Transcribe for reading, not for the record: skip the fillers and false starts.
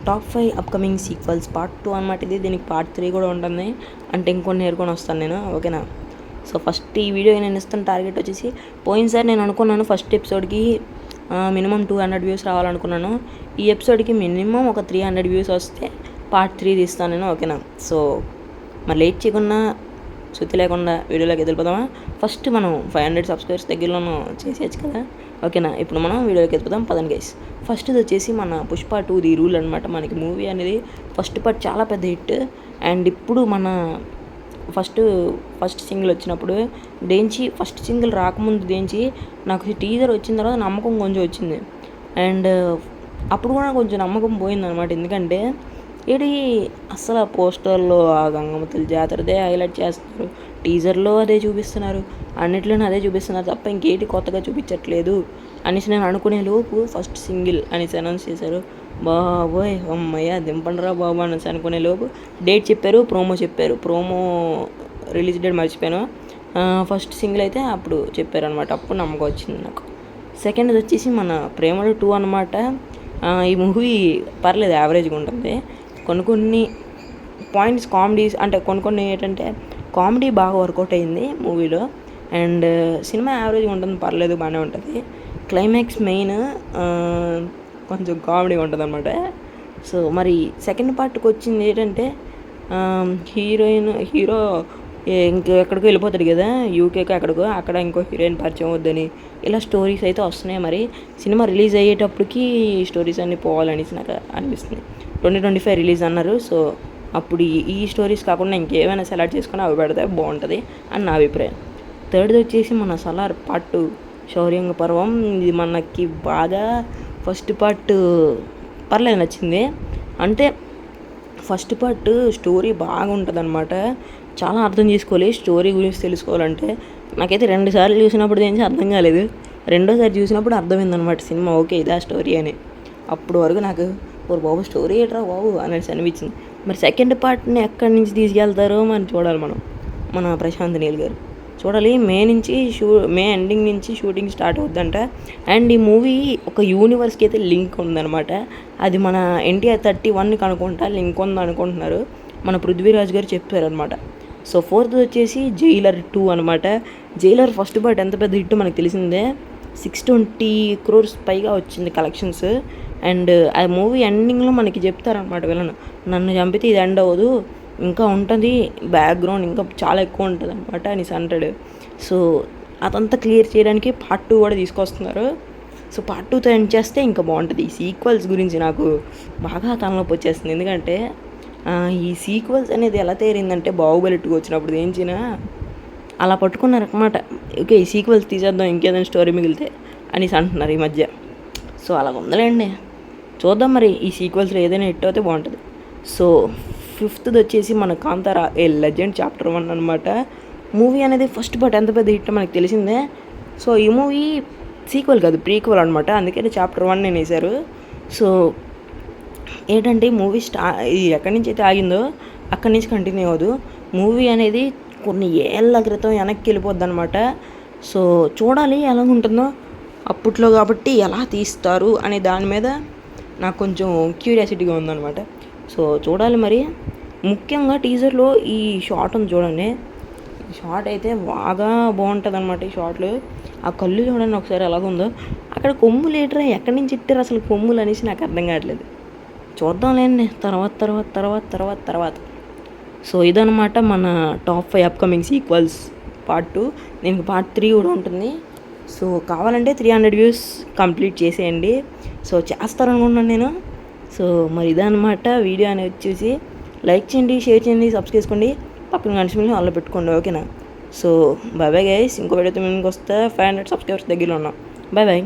Top 5 upcoming sequels part 2 అనమాట ఇది. దీనికి పార్ట్ 3 కూడా ఉంటుంది. అంటే ఇంకొన్ని నేర్కొని వస్తాను నేను, ఓకేనా. సో ఫస్ట్ ఈ వీడియో నేను ఇస్తున్న టార్గెట్ వచ్చేసి, పోయినసారి నేను అనుకున్నాను ఫస్ట్ ఎపిసోడ్కి మినిమం 200 వ్యూస్ రావాలనుకున్నాను. ఈ ఎపిసోడ్కి మినిమం ఒక 300 వ్యూస్ వస్తే పార్ట్ 3 తీస్తాను నేను, ఓకేనా. సో మరి లేట్ చేయకుండా శుద్ధి లేకుండా వీడియోలోకి వెళ్ళిపోదామా. ఫస్ట్ మనం 500 సబ్స్క్రైబర్స్ దగ్గరలోనూ చేసేయచ్చు కదా, ఓకేనా. ఇప్పుడు మనం వీడియోలోకి వెళ్ళిపోదాం, పదండి గైస్. ఫస్ట్ వచ్చేసి మన పుష్ప 2 ది రూల్ అనమాట. మనకి మూవీ అనేది ఫస్ట్ పార్ట్ చాలా పెద్ద హిట్. అండ్ ఇప్పుడు మన ఫస్ట్ సింగిల్ వచ్చినప్పుడు దేంచి ఫస్ట్ సింగిల్ రాకముందు దేంచి నాకు టీజర్ వచ్చిన తర్వాత నమ్మకం కొంచెం వచ్చింది. అండ్ అప్పుడు కూడా కొంచెం నమ్మకం పోయిందనమాట. ఎందుకంటే ఇది అసలు ఆ పోస్టర్లో ఆ గంగమ్మ తల్లి జాతరదే హైలైట్ చేస్తున్నారు, టీజర్లో అదే చూపిస్తున్నారు, అన్నిట్లోనే అదే చూపిస్తున్నారు తప్ప ఇంకేటి కొత్తగా చూపించట్లేదు అనేసి నేను అనుకునే లోపు ఫస్ట్ సింగిల్ అనేసి అనౌన్స్ చేశారు. బాబోయ్ అమ్మయ్య దింపండిరా బాబు అనేసి అనుకునే లోపు డేట్ చెప్పారు, ప్రోమో రిలీజ్ డేట్ మర్చిపోయాను. ఫస్ట్ సింగిల్ అయితే అప్పుడు చెప్పారు అనమాట. అప్పుడు నమ్మకం వచ్చింది నాకు. సెకండ్ వచ్చేసి మన ప్రేమలు 2 అనమాట. ఈ మూవీ పర్లేదు, యావరేజ్గా ఉంటుంది. కొన్ని పాయింట్స్ కామెడీస్ అంటే కొన్ని ఏంటంటే కామెడీ బాగా వర్కౌట్ అయింది మూవీలో. అండ్ సినిమా యావరేజ్గా ఉంటుంది, పర్లేదు, బాగానే ఉంటుంది. క్లైమాక్స్ మెయిన్ కొంచెం కామెడీగా ఉంటుంది అనమాట. సో మరి సెకండ్ పార్ట్కి వచ్చింది ఏంటంటే హీరో ఎక్కడికో వెళ్ళిపోతాడు కదా, యూకేకి ఎక్కడికో, అక్కడ ఇంకో హీరోయిన్ పరిచయం వద్దని ఇలా స్టోరీస్ అయితే వస్తున్నాయి. మరి సినిమా రిలీజ్ అయ్యేటప్పటికి స్టోరీస్ అన్నీ పోవాలనేసి నాకు అనిపిస్తుంది. 2025 రిలీజ్ అన్నారు. సో అప్పుడు ఈ స్టోరీస్ కాకుండా ఇంకేమైనా సెలెక్ట్ చేసుకుని అవి పెడితే బాగుంటుంది అని నా అభిప్రాయం. థర్డ్ది వచ్చేసి మన సలార్ పార్ట్ 2 శౌర్యంగ పర్వం. ఇది మనకి బాగా ఫస్ట్ పార్ట్ పర్లేదు నచ్చింది. అంటే ఫస్ట్ పార్ట్ స్టోరీ బాగుంటుంది అనమాట. చాలా అర్థం చేసుకోవాలి స్టోరీ గురించి తెలుసుకోవాలంటే. నాకైతే 2 సార్లు చూసినప్పుడు దేనికి అర్థం కాలేదు, రెండోసారి చూసినప్పుడు అర్థమైందనమాట సినిమా, ఓకే ఇదా స్టోరీ అని. అప్పుడు వరకు నాకు బాబు స్టోరీ ఏంట్రా బాబు అనేసి అనిపించింది. మరి సెకండ్ పార్ట్ని ఎక్కడి నుంచి తీసుకెళ్తారో మనం చూడాలి. మన ప్రశాంత్ నీల్ గారు చూడాలి. మే ఎండింగ్ నుంచి షూటింగ్ స్టార్ట్ అవుద్దంట. అండ్ ఈ మూవీ ఒక యూనివర్స్కి అయితే లింక్ ఉందన్నమాట. అది మన NTR 31కి అనుకుంటా లింక్ ఉందనుకుంటున్నారు, మన పృథ్వీరాజ్ గారు చెప్పారనమాట. సో ఫోర్త్ వచ్చేసి జైలర్ 2 అనమాట. జైలర్ ఫస్ట్ పార్ట్ ఎంత పెద్ద హిట్ మనకు తెలిసిందే, 620 crores పైగా వచ్చింది కలెక్షన్స్. అండ్ ఆ మూవీ ఎండింగ్లో మనకి చెప్తారనమాట, వీళ్ళను నన్ను చంపితే ఇది ఎండ్ అవ్వదు, ఇంకా ఉంటుంది బ్యాక్గ్రౌండ్, ఇంకా చాలా ఎక్కువ ఉంటుంది అనమాట అనేసి అంటాడు. సో అదంతా క్లియర్ చేయడానికి పార్ట్ 2 కూడా తీసుకొస్తున్నారు. సో పార్ట్ 2తో ఎండ్ చేస్తే ఇంకా బాగుంటుంది. ఈ సీక్వెల్స్ గురించి నాకు బాగా తలనొప్పి వచ్చేస్తుంది. ఎందుకంటే ఈ సీక్వెల్స్ అనేది ఎలా తేరిందంటే బాహుబలి 2 వచ్చినప్పుడు ఏంచినా అలా పట్టుకున్నారనమాట. ఓకే ఈ సీక్వెల్స్ తీసేద్దాం ఇంకేదైనా స్టోరీ మిగిలితే అనేసి అంటున్నారు ఈ మధ్య. సో అలా ఉందలేండి, చూద్దాం మరి ఈ సీక్వెల్స్లో ఏదైనా హిట్ అయితే బాగుంటుంది. సో ఫిఫ్త్ది వచ్చేసి మన కాంతారా ఏ లెజెండ్ చాప్టర్ 1 అనమాట. మూవీ అనేది ఫస్ట్ పార్ట్ ఎంత పెద్ద హిట్ మనకు తెలిసిందే. సో ఈ మూవీ సీక్వెల్ కాదు, ప్రీక్వెల్ అనమాట, అందుకని చాప్టర్ 1 నేను వేశారు. సో ఏంటంటే ఈ మూవీ ఎక్కడి నుంచి అయితే ఆగిందో అక్కడి నుంచి కంటిన్యూ అవ్వదు. మూవీ అనేది కొన్ని ఏళ్ళ క్రితం వెనక్కి వెళ్ళిపోద్ది అనమాట. సో చూడాలి ఎలా ఉంటుందో అప్పట్లో, కాబట్టి ఎలా తీస్తారు అనే దాని మీద నాకు కొంచెం క్యూరియాసిటీగా ఉందన్నమాట. సో చూడాలి మరి. ముఖ్యంగా టీజర్లో ఈ షాట్ ఉంది చూడండి, ఈ షాట్ అయితే బాగా బాగుంటుంది అనమాట. ఈ షాట్లు ఆ కళ్ళు చూడండి ఒకసారి ఎలాగుందో, అక్కడ కొమ్ములు ఏటరా ఎక్కడి నుంచి ఇట్టారు అసలు కొమ్ములు అనేసి నాకు అర్థం కావట్లేదు. చూద్దాంలేండి తర్వాత. సో ఇదనమాట మన టాప్ 5 అప్కమింగ్ సీక్వెల్స్ పార్ట్ 2. దీనికి పార్ట్ 3 కూడా ఉంటుంది. సో కావాలంటే 300 వ్యూస్ కంప్లీట్ చేసేయండి. సో చేస్తారనుకుంటున్నాను నేను. సో మరి ఇదనమాట వీడియో అనేది చూసి లైక్ చేయండి, షేర్ చేయండి, సబ్స్క్రైబ్ చేసుకోండి, పక్కన గంట ఆన్లో పెట్టుకోండి, ఓకేనా. So bye guys. ఇంకో వీడియోతో మేము వస్తే 500 సబ్స్క్రైబర్స్ దగ్గరలో ఉన్నాం. బాయ్.